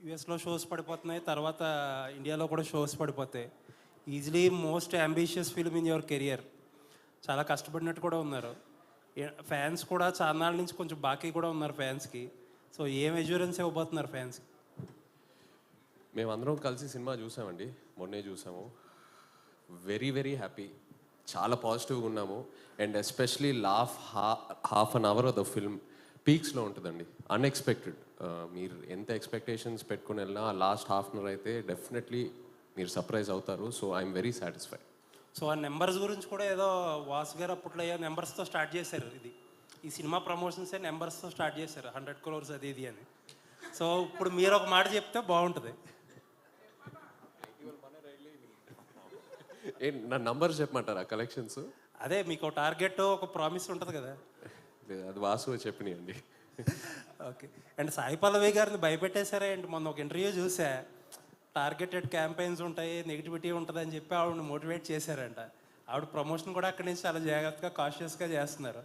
యూఎస్లో షోస్ పడిపోతున్నాయి, తర్వాత ఇండియాలో కూడా షోస్ పడిపోతాయి. Easily most ambitious film in your career. చాలా కష్టపడినట్టు కూడా ఉన్నారు. ఫ్యాన్స్ కూడా చాలా నాళ్ళ నుంచి కొంచెం బాకీ కూడా ఉన్నారు ఫ్యాన్స్కి. సో ఏం ఎష్యూరెన్స్ ఇవ్వబోతున్నారు ఫ్యాన్స్కి? మేమందరం కలిసి సినిమా చూసామండి, మొన్నే చూసాము. వెరీ వెరీ హ్యాపీ, చాలా పాజిటివ్గా ఉన్నాము. And especially half an hour of the film పీక్స్లో ఉంటుందండి. అన్ఎక్స్పెక్టెడ్. మీరు ఎంత ఎక్స్పెక్టేషన్స్ పెట్టుకుని వెళ్ళినా లాస్ట్ హాఫ్ అన్ అవర్ అయితే డెఫినెట్లీ మీరు సర్ప్రైజ్ అవుతారు. So I'm very satisfied. So ఆ నెంబర్స్ గురించి కూడా ఏదో వాసు గారు అప్పట్లో నెంబర్స్తో స్టార్ట్ చేశారు. ఈ సినిమా ప్రమోషన్సే నెంబర్స్తో స్టార్ట్ చేశారు, 100 crores అది ఇది అని. సో ఇప్పుడు మీరు ఒక మాట చెప్తే బాగుంటుంది. నా నంబర్స్ చెప్పమంటారా కలెక్షన్స్? అదే మీకు ఒక టార్గెట్, ఒక ప్రామిస్ ఉంటుంది కదా. అది వాసు చెప్పినాయండి. ఓకే. అండ్ సాయి పల్లవి గారిని భయపెట్టేశారా అండి? మొన్న ఒక ఇంటర్వ్యూ చూసా, టార్గెటెడ్ క్యాంపెయిన్స్ ఉంటాయి, నెగిటివిటీ ఉంటుంది అని చెప్పి ఆవిడని మోటివేట్ చేశారంట. ఆవిడ ప్రమోషన్ కూడా అక్కడి నుంచి చాలా జాగ్రత్తగా కాషియస్గా చేస్తున్నారు.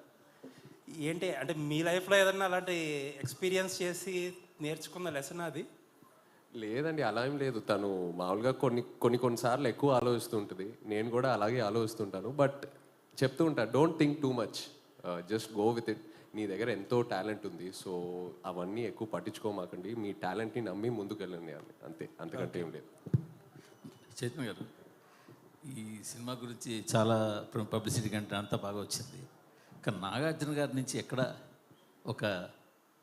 ఏంటి అంటే మీ లైఫ్లో ఏదన్నా అలాంటి ఎక్స్పీరియన్స్ చేసి నేర్చుకున్న లెసన్ అది? లేదండి, అలా ఏం లేదు. తను మామూలుగా కొన్నిసార్లు ఎక్కువ ఆలోచిస్తుంటుంది. నేను కూడా అలాగే ఆలోచిస్తుంటాను. బట్ చెప్తూ ఉంటాను, don't think too much, just go with it. నీ దగ్గర ఎంతో టాలెంట్ ఉంది, సో అవన్నీ ఎక్కువ పట్టించుకోమాకండి. మీ టాలెంట్ని నమ్మి ముందుకు వెళ్ళండి అని, అంతే, అంతకంటే ఏం లేదు. చైతన్య గారు, ఈ సినిమా గురించి చాలా పబ్లిసిటీ కంటే అంతా బాగా వచ్చింది. కానీ నాగార్జున గారి నుంచి ఎక్కడ ఒక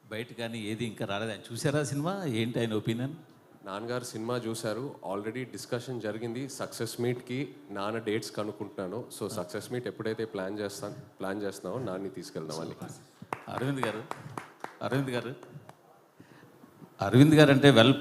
బయట కానీ ఏది ఇంకా రాలేదు. ఆయన చూసారా సినిమా? ఏంటి ఆయన ఒపీనియన్? నాన్నగారు సినిమా చూశారు, ఆల్రెడీ డిస్కషన్ జరిగింది. సక్సెస్ మీట్కి నాన్న డేట్స్ కనుక్కుంటున్నాను. సో సక్సెస్ మీట్ ఎప్పుడైతే ప్లాన్ చేస్తున్నామో నాన్ని తీసుకెళ్దామని. అరవింద్ గారు అంటే వెల్